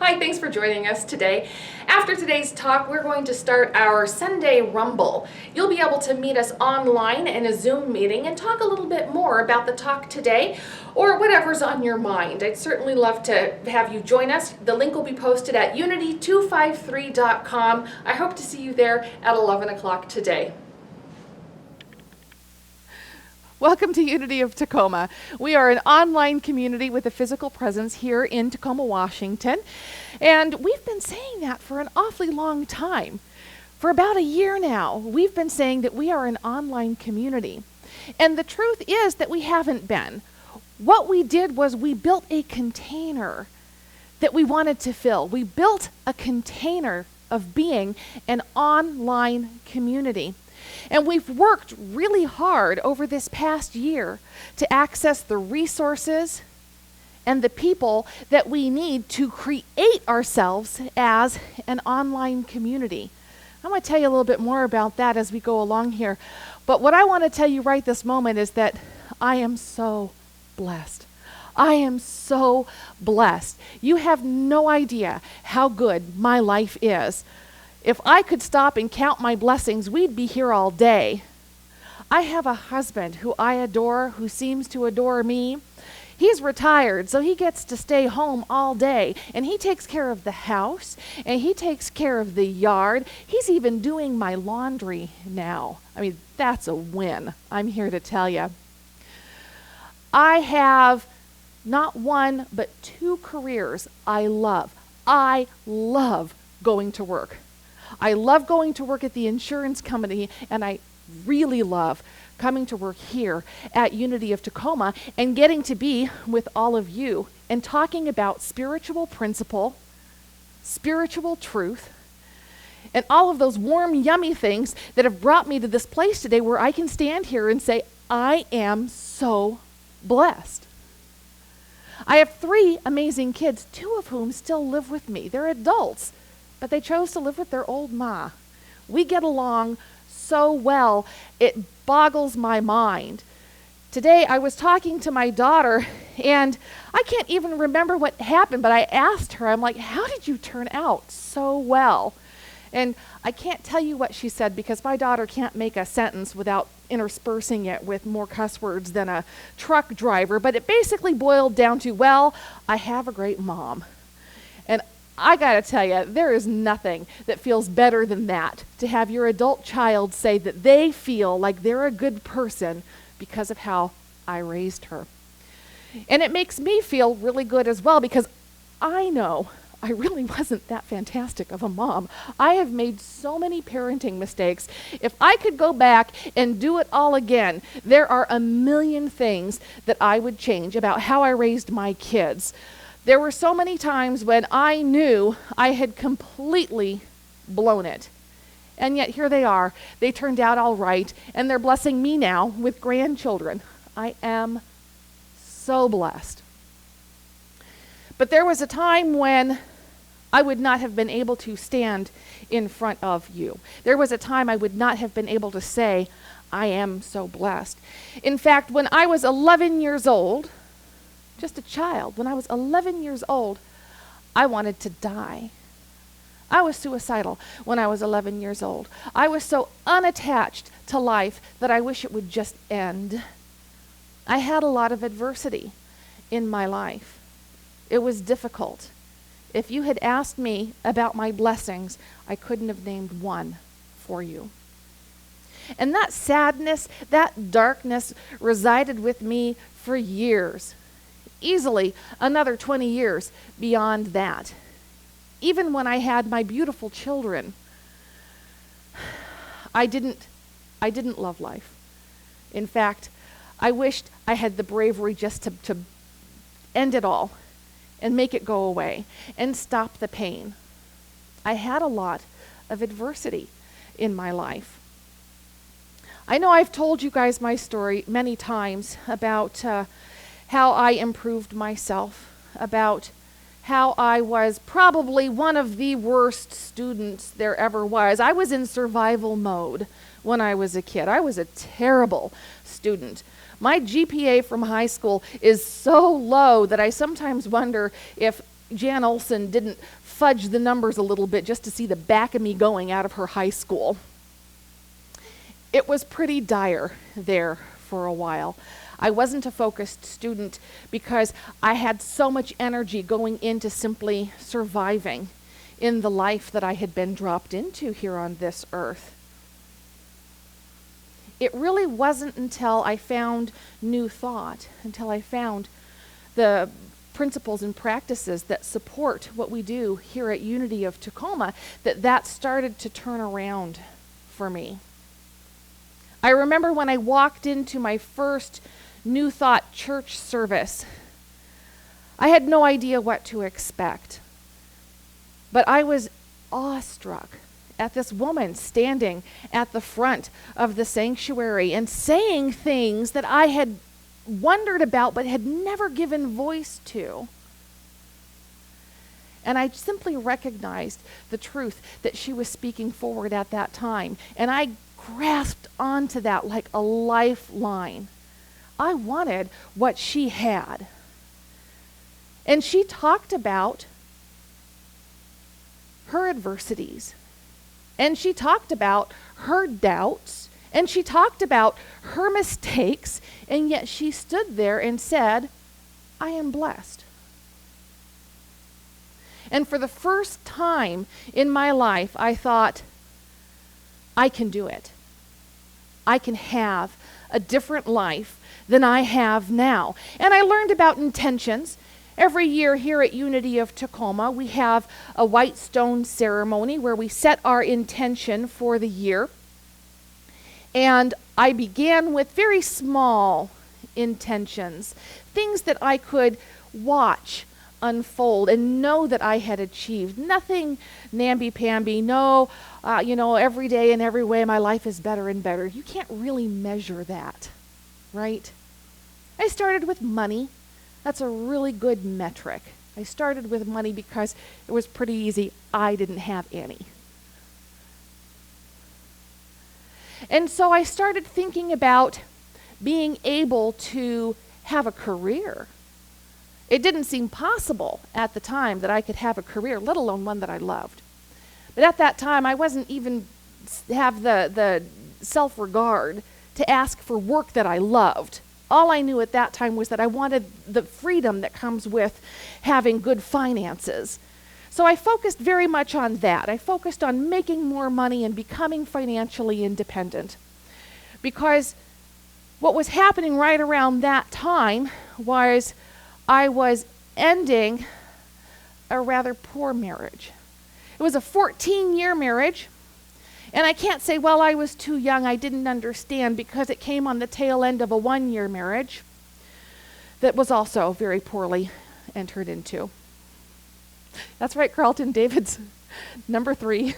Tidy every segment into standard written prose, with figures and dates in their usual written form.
Hi, thanks for joining us today. After today's talk, we're going to start our Sunday Rumble. You'll be able to meet us online in a Zoom meeting and talk a little bit more about the talk today or whatever's on your mind. I'd certainly love to have you join us. The link will be posted at unity253.com. I hope to see you there at 11 o'clock today. Welcome to Unity of Tacoma. We are an online community with a physical presence here in Tacoma, Washington. And we've been saying that for an awfully long time. For about a year now, we've been saying that we are an online community. And the truth is that we haven't been. What we did was we built a container that we wanted to fill. We built a container of being an online community. And we've worked really hard over this past year to access the resources and the people that we need to create ourselves as an online community. I'm going to tell you a little bit more about that as we go along here. But what I want to tell you right this moment is that I am so blessed. I am so blessed. You have no idea how good my life is. If I could stop and count my blessings, we'd be here all day. I have a husband who I adore, who seems to adore me. He's retired, so he gets to stay home all day, and he takes care of the house, and he takes care of the yard. He's even doing my laundry now. I mean, that's a win, I'm here to tell you. I have not one, but two careers I love. I love going to work. I love going to work at the insurance company, and I really love coming to work here at Unity of Tacoma and getting to be with all of you and talking about spiritual principle, spiritual truth, and all of those warm, yummy things that have brought me to this place today where I can stand here and say, I am so blessed. I have 3 amazing kids, 2 of whom still live with me. They're adults, but they chose to live with their old ma. We get along so well, it boggles my mind. Today, I was talking to my daughter, and I can't even remember what happened, but I asked her, I'm like, how did you turn out so well? And I can't tell you what she said because my daughter can't make a sentence without interspersing it with more cuss words than a truck driver, but it basically boiled down to, well, I have a great mom. And I gotta tell you, there is nothing that feels better than that, to have your adult child say that they feel like they're a good person because of how I raised her. And it makes me feel really good as well because I know I really wasn't that fantastic of a mom. I have made so many parenting mistakes. If I could go back and do it all again, there are a million things that I would change about how I raised my kids. There were so many times when I knew I had completely blown it. And yet here they are. They turned out all right, and they're blessing me now with grandchildren. I am so blessed. But there was a time when I would not have been able to stand in front of you. There was a time I would not have been able to say, I am so blessed. In fact, when I was 11 years old, just a child, when I was 11 years old, I wanted to die. I was suicidal when I was 11 years old. I was so unattached to life that I wish it would just end. I had a lot of adversity in my life. It was difficult. If you had asked me about my blessings, I couldn't have named one for you. And that sadness, that darkness resided with me for years. Easily another 20 years beyond that. Even when I had my beautiful children, I didn't love life. In fact, I wished I had the bravery just to end it all and make it go away and stop the pain. I had a lot of adversity in my life. I know I've told you guys my story many times about how I improved myself, about how I was probably one of the worst students there ever was. I was in survival mode when I was a kid. I was a terrible student. My GPA from high school is so low that I sometimes wonder if Jan Olson didn't fudge the numbers a little bit just to see the back of me going out of her high school. It was pretty dire there for a while. I wasn't a focused student because I had so much energy going into simply surviving in the life that I had been dropped into here on this earth. It really wasn't until I found New Thought, until I found the principles and practices that support what we do here at Unity of Tacoma, that started to turn around for me. I remember when I walked into my first New Thought church service, I had no idea what to expect, but I was awestruck at this woman standing at the front of the sanctuary and saying things that I had wondered about but had never given voice to. And I simply recognized the truth that she was speaking forward at that time. And I grasped onto that like a lifeline. I wanted what she had. And she talked about her adversities. And she talked about her doubts. And she talked about her mistakes, and yet she stood there and said, I am blessed. And for the first time in my life, I thought, I can do it. I can have a different life than I have now. And I learned about intentions. Every year here at Unity of Tacoma, we have a white stone ceremony where we set our intention for the year. And I began with very small intentions, things that I could watch unfold and know that I had achieved. Nothing namby-pamby, no, every day and every way my life is better and better. You can't really measure that, right? I started with money. That's a really good metric. I started with money because it was pretty easy. I didn't have any. And so I started thinking about being able to have a career. It didn't seem possible at the time that I could have a career, let alone one that I loved. But at that time, I wasn't even have the self-regard to ask for work that I loved. All I knew at that time was that I wanted the freedom that comes with having good finances. So I focused very much on that. I focused on making more money and becoming financially independent. Because what was happening right around that time was I was ending a rather poor marriage. It was a 14-year marriage. And I can't say, well, I was too young, I didn't understand, because it came on the tail end of a 1-year marriage that was also very poorly entered into. That's right, Carlton, David's number 3.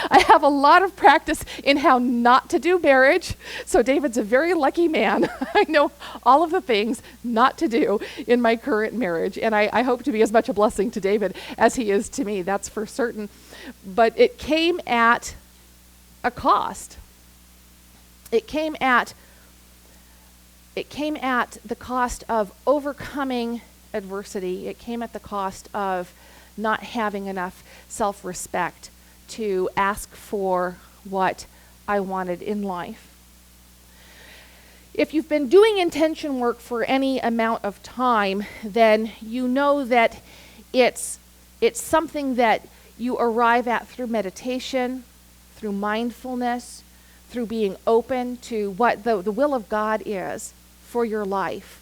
I have a lot of practice in how not to do marriage, so David's a very lucky man. I know all of the things not to do in my current marriage, and I hope to be as much a blessing to David as he is to me, that's for certain. But it came at a cost. It came at the cost of overcoming adversity. It came at the cost of not having enough self-respect to ask for what I wanted in life. If you've been doing intention work for any amount of time, then you know that it's something that you arrive at through meditation, through mindfulness, through being open to what the will of God is for your life.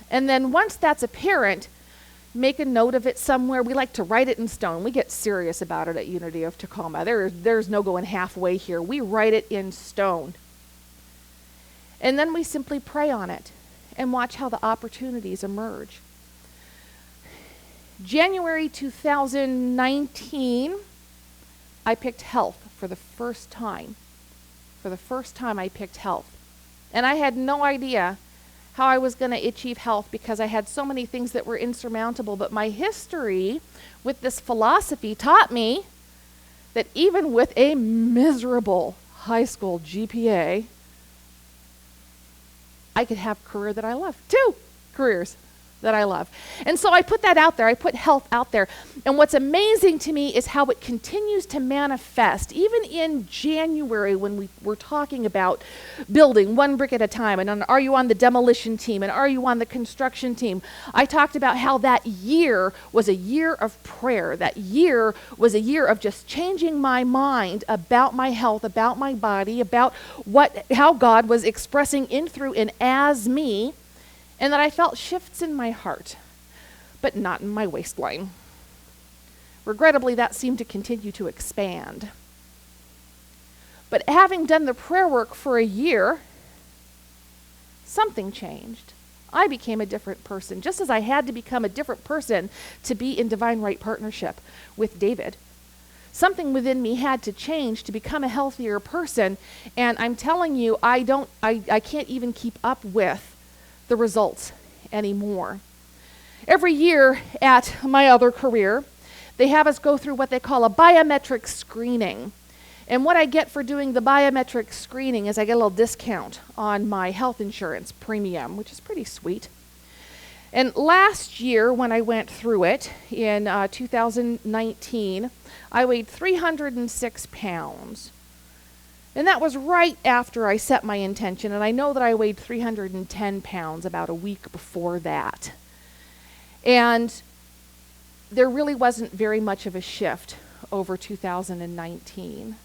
And then once that's apparent, make a note of it somewhere. We like to write it in stone. We get serious about it at Unity of Tacoma. There's no going halfway here. We write it in stone. And then we simply pray on it and watch how the opportunities emerge. January 2019, I picked health for the first time. For the first time, I picked health. And I had no idea how I was going to achieve health because I had so many things that were insurmountable. But my history with this philosophy taught me that even with a miserable high school GPA, I could have a career that I love. 2 careers that I love. And so I put that out there. I put health out there. And what's amazing to me is how it continues to manifest. Even in January, when we were talking about building one brick at a time, and are you on the demolition team, and are you on the construction team, I talked about how that year was a year of prayer. That year was a year of just changing my mind about my health, about my body, about how God was expressing in, through, and as me, and that I felt shifts in my heart, but not in my waistline. Regrettably, that seemed to continue to expand. But having done the prayer work for a year, something changed. I became a different person, just as I had to become a different person to be in divine right partnership with David. Something within me had to change to become a healthier person, and I'm telling you, I can't even keep up with the results anymore. Every year at my other career, they have us go through what they call a biometric screening. And what I get for doing the biometric screening is I get a little discount on my health insurance premium, which is pretty sweet. And last year, when I went through it in 2019, I weighed 306 pounds. And that was right after I set my intention, and I know that I weighed 310 pounds about a week before that. And there really wasn't very much of a shift over 2019.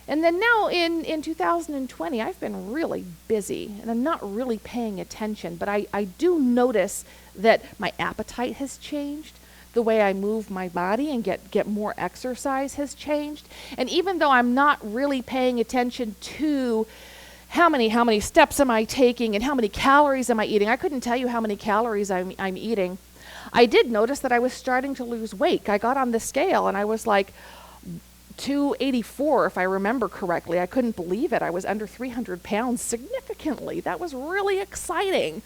And then now in 2020, I've been really busy, and I'm not really paying attention, but I do notice that my appetite has changed. The way I move my body and get more exercise has changed. And even though I'm not really paying attention to how many steps am I taking and how many calories am I eating, I couldn't tell you how many calories I'm eating. I did notice that I was starting to lose weight. I got on the scale and I was like 284, if I remember correctly. I couldn't believe it. I was under 300 pounds significantly. That was really exciting.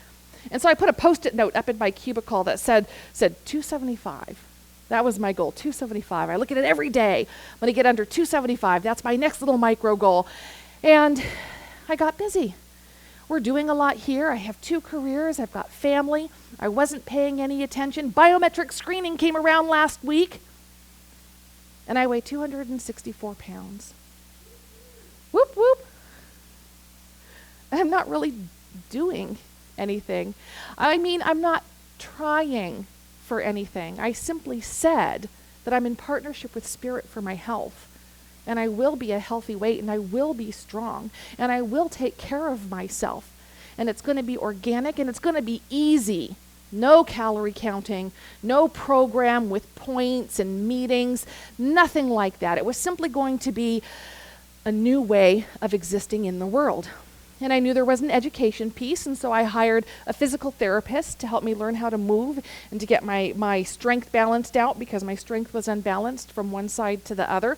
And so I put a Post-it note up in my cubicle that said 275. That was my goal, 275. I look at it every day. I'm going to get under 275. That's my next little micro goal. And I got busy. We're doing a lot here. I have 2 careers. I've got family. I wasn't paying any attention. Biometric screening came around last week, and I weigh 264 pounds. Whoop, whoop. I'm not really doing anything. I mean, I'm not trying for anything. I simply said that I'm in partnership with Spirit for my health, and I will be a healthy weight, and I will be strong, and I will take care of myself, and it's going to be organic, and it's going to be easy. No calorie counting, no program with points and meetings, nothing like that. It was simply going to be a new way of existing in the world. And I knew there was an education piece, and so I hired a physical therapist to help me learn how to move and to get my strength balanced out, because my strength was unbalanced from one side to the other.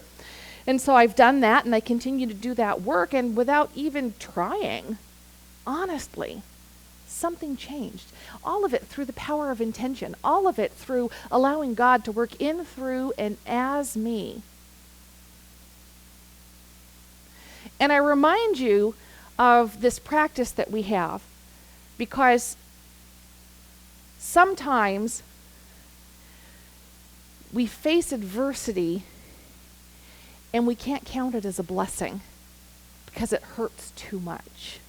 And so I've done that, and I continue to do that work, and without even trying, honestly, something changed. All of it through the power of intention. All of it through allowing God to work in, through, and as me. And I remind you of this practice that we have, because sometimes we face adversity and we can't count it as a blessing because it hurts too much.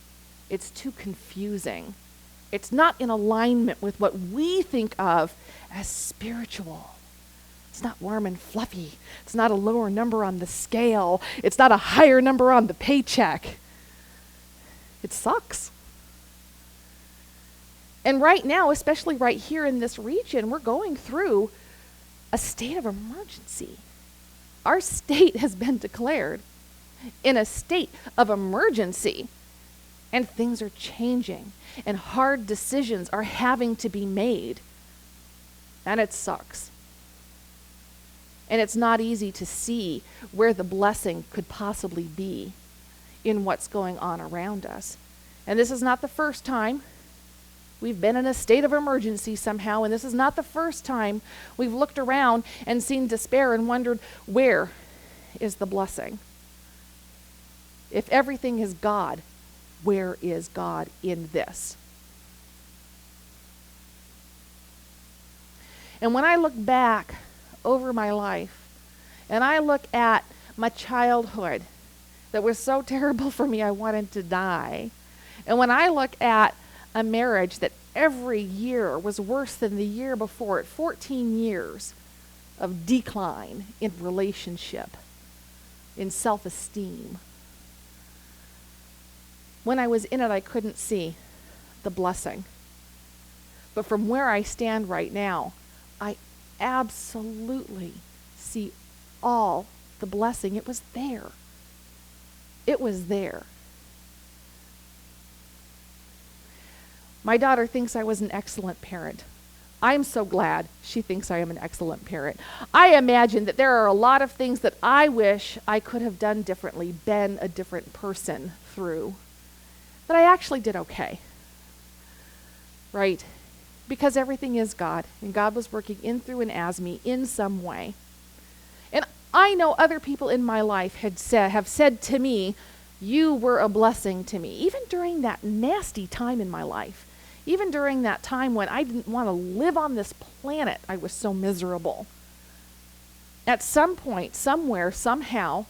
It's too confusing. It's not in alignment with what we think of as spiritual. It's not warm and fluffy. It's not a lower number on the scale. It's not a higher number on the paycheck. It sucks. And right now, especially right here in this region, we're going through a state of emergency. Our state has been declared in a state of emergency, and things are changing, and hard decisions are having to be made, and it sucks. And it's not easy to see where the blessing could possibly be in what's going on around us. And this is not the first time we've been in a state of emergency somehow, and this is not the first time we've looked around and seen despair and wondered, where is the blessing? If everything is God, where is God in this? And when I look back over my life, and I look at my childhood that was so terrible for me I wanted to die, and when I look at a marriage that every year was worse than the year before it, 14 years of decline in relationship, in self-esteem. When I was in it, I couldn't see the blessing. But from where I stand right now, I absolutely see all the blessing. It was there. It was there. My daughter thinks I was an excellent parent. I'm so glad she thinks I am an excellent parent. I imagine that there are a lot of things that I wish I could have done differently, been a different person through. But I actually did okay. Right? Because everything is God, and God was working in, through, and as me in some way. And I know other people in my life have said to me, you were a blessing to me, even during that nasty time in my life. Even during that time when I didn't want to live on this planet, I was so miserable. At some point, somewhere, somehow,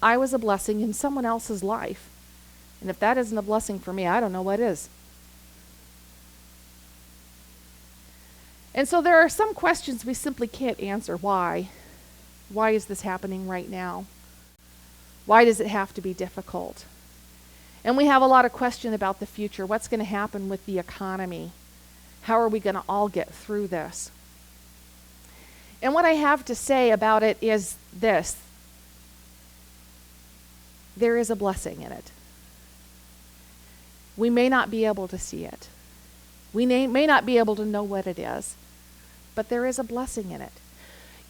I was a blessing in someone else's life. And if that isn't a blessing for me, I don't know what is. And so there are some questions we simply can't answer. Why? Why is this happening right now? Why does it have to be difficult? And we have a lot of question about the future. What's going to happen with the economy? How are we going to all get through this? And what I have to say about it is this. There is a blessing in it. We may not be able to see it. We may not be able to know what it is, but there is a blessing in it.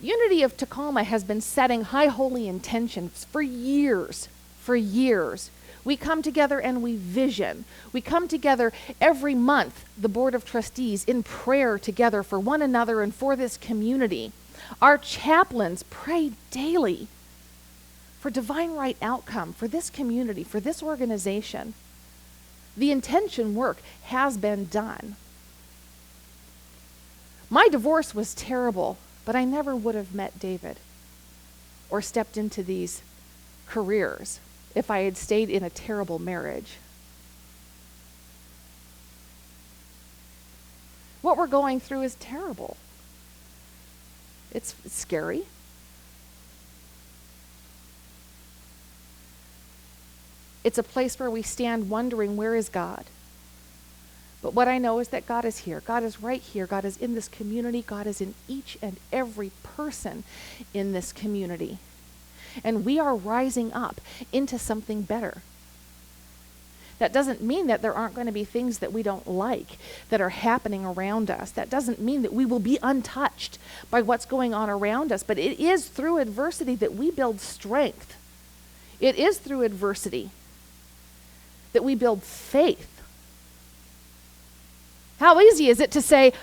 Unity of Tacoma has been setting high holy intentions for years. For years. We come together and we vision. We come together every month, the Board of Trustees, in prayer together for one another and for this community. Our chaplains pray daily for divine right outcome for this community, for this organization. The intention work has been done. My divorce was terrible, but I never would have met David or stepped into these careers if I had stayed in a terrible marriage. What we're going through is terrible. It's scary. It's a place where we stand wondering, where is God? But what I know is that God is here. God is right here. God is in this community. God is in each and every person in this community. And we are rising up into something better. That doesn't mean that there aren't going to be things that we don't like that are happening around us. That doesn't mean that we will be untouched by what's going on around us. But it is through adversity that we build strength. It is through adversity that we build faith. How easy is it to say,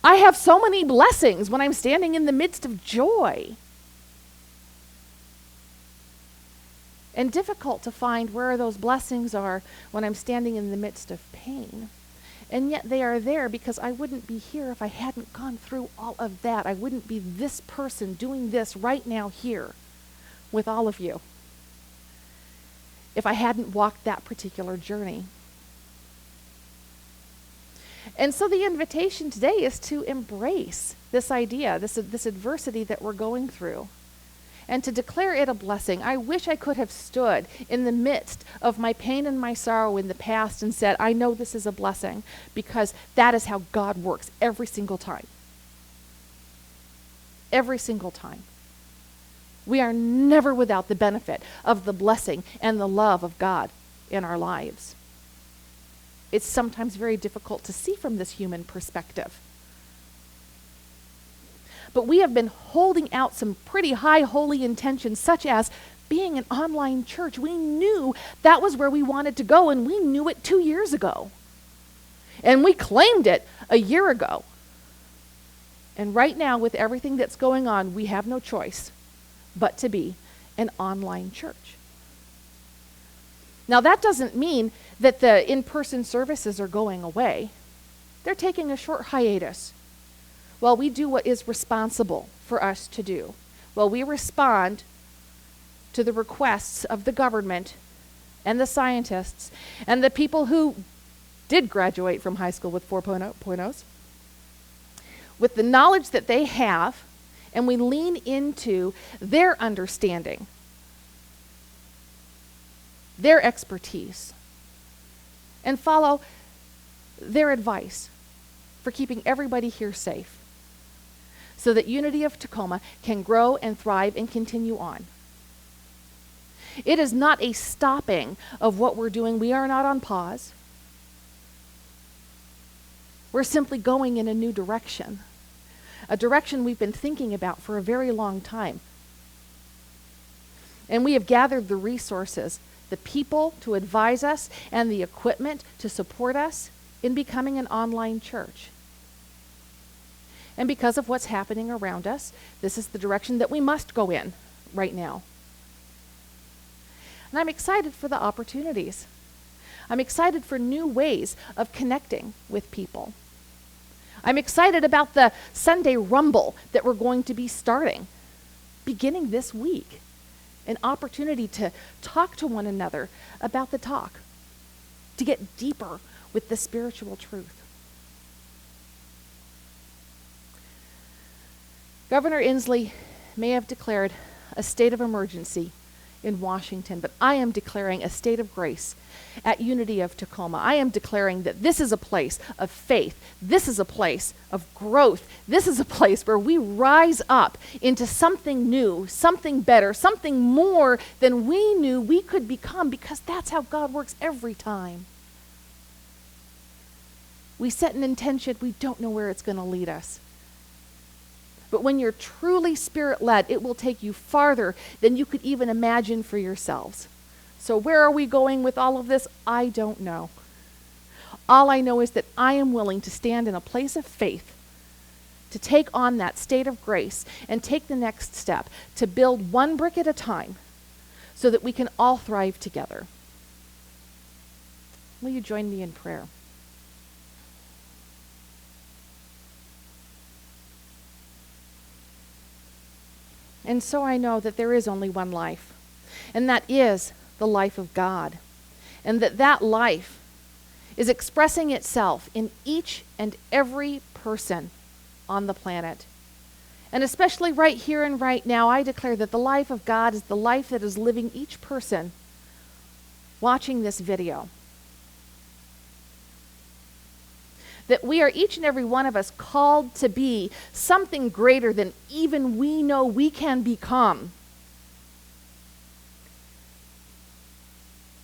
I have so many blessings when I'm standing in the midst of joy? And difficult to find where those blessings are when I'm standing in the midst of pain. And yet they are there because I wouldn't be here if I hadn't gone through all of that. I wouldn't be this person doing this right now here with all of you if I hadn't walked that particular journey. And so the invitation today is to embrace this idea, this adversity that we're going through, and to declare it a blessing. I wish I could have stood in the midst of my pain and my sorrow in the past and said, I know this is a blessing, because that is how God works every single time. Every single time. We are never without the benefit of the blessing and the love of God in our lives. It's sometimes very difficult to see from this human perspective. But we have been holding out some pretty high holy intentions, such as being an online church. We knew that was where we wanted to go, and we knew it 2 years ago. And we claimed it a year ago. And right now, with everything that's going on, we have no choice but to be an online church. Now, that doesn't mean that the in-person services are going away. They're taking a short hiatus. while we do what is responsible for us to do, while we respond to the requests of the government and the scientists and the people who did graduate from high school with 4.0s, with the knowledge that they have, and we lean into their understanding, their expertise, and follow their advice for keeping everybody here safe, so that Unity of Tacoma can grow and thrive and continue on. It is not a stopping of what we're doing. We are not on pause. We're simply going in a new direction, a direction we've been thinking about for a very long time. And we have gathered the resources, the people to advise us, and the equipment to support us in becoming an online church. And because of what's happening around us, this is the direction that we must go in right now. And I'm excited for the opportunities. I'm excited for new ways of connecting with people. I'm excited about the Sunday Rumble that we're going to be starting, beginning this week. An opportunity to talk to one another about the talk, to get deeper with the spiritual truth. Governor Inslee may have declared a state of emergency in Washington, but I am declaring a state of grace at Unity of Tacoma. I am declaring that this is a place of faith. This is a place of growth. This is a place where we rise up into something new, something better, something more than we knew we could become, because that's how God works every time. We set an intention, we don't know where it's going to lead us. But when you're truly Spirit-led, it will take you farther than you could even imagine for yourselves. So where are we going with all of this? I don't know. All I know is that I am willing to stand in a place of faith, to take on that state of grace and take the next step, to build one brick at a time so that we can all thrive together. Will you join me in prayer? And so I know that there is only one life, and that is the life of God, and that life is expressing itself in each and every person on the planet. And especially right here and right now, I declare that the life of God is the life that is living each person watching this video. That we are, each and every one of us, called to be something greater than even we know we can become.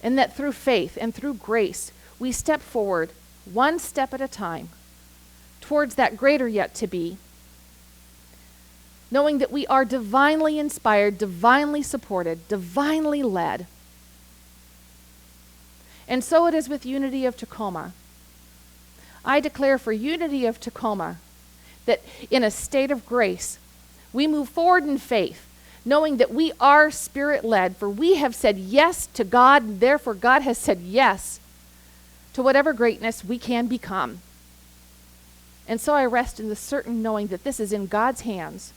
And that through faith and through grace, we step forward one step at a time towards that greater yet to be, knowing that we are divinely inspired, divinely supported, divinely led. And so it is with Unity of Tacoma. I declare for Unity of Tacoma that in a state of grace, we move forward in faith, knowing that we are Spirit-led, for we have said yes to God, and therefore God has said yes to whatever greatness we can become. And so I rest in the certain knowing that this is in God's hands,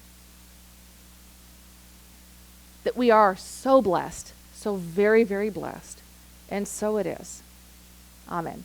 that we are so blessed, so very, very blessed. And so it is. Amen.